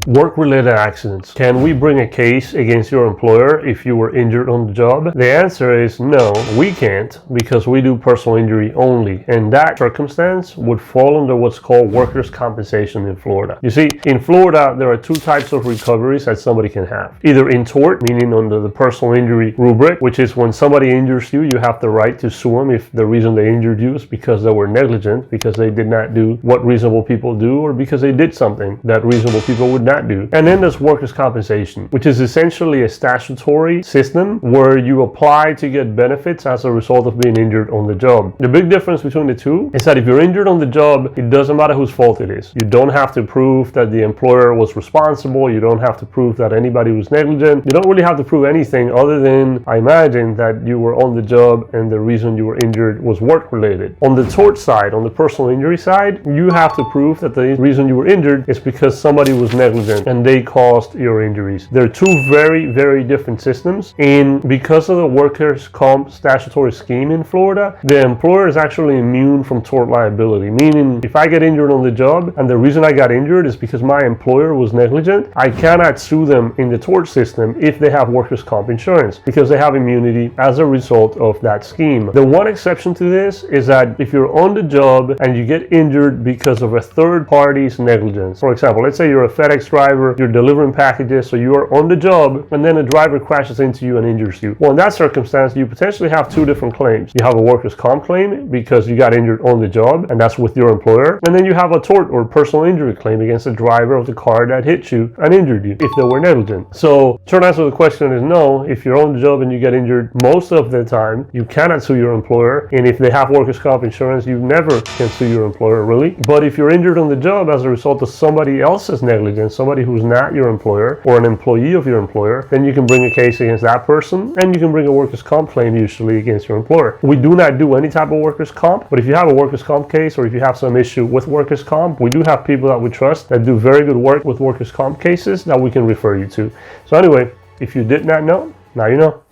Work-related accidents. Can we bring a case against your employer if you were injured on the job? The answer is no, we can't, because we do personal injury only, and that circumstance would fall under what's called workers' compensation in Florida. You see, in Florida, there are two types of recoveries that somebody can have. Either in tort, meaning under the personal injury rubric, which is when somebody injures you, you have the right to sue them if the reason they injured you is because they were negligent, because they did not do what reasonable people do, or because they did something that reasonable people would not do. And then there's workers' compensation, which is essentially a statutory system where you apply to get benefits as a result of being injured on the job. The big difference between the two is that if you're injured on the job, it doesn't matter whose fault it is. You don't have to prove that the employer was responsible. You don't have to prove that anybody was negligent. You don't really have to prove anything other than, I imagine, that you were on the job and the reason you were injured was work-related. On the tort side, on the personal injury side, you have to prove that the reason you were injured is because somebody was negligent and they caused your injuries. They're two very, very different systems, and because of the workers' comp statutory scheme in Florida, the employer is actually immune from tort liability, meaning if I get injured on the job and the reason I got injured is because my employer was negligent, I cannot sue them in the tort system if they have workers' comp insurance, because they have immunity as a result of that scheme. The one exception to this is that if you're on the job and you get injured because of a third party's negligence, for example, let's say you're a FedEx driver, you're delivering packages, so you are on the job and then a driver crashes into you and injures you. Well, in that circumstance, you potentially have two different claims. You have a workers' comp claim because you got injured on the job, and that's with your employer, and then you have a tort or personal injury claim against the driver of the car that hit you and injured you if they were negligent. So, short answer to the question is no. If you're on the job and you get injured, most of the time you cannot sue your employer, and if they have workers' comp insurance, you never can sue your employer, really. But if you're injured on the job as a result of somebody else's negligence, somebody who's not your employer or an employee of your employer, then you can bring a case against that person, and you can bring a workers' comp claim usually against your employer. We do not do any type of workers' comp, but if you have a workers' comp case or if you have some issue with workers' comp, we do have people that we trust that do very good work with workers' comp cases that we can refer you to. So anyway, if you did not know, now you know.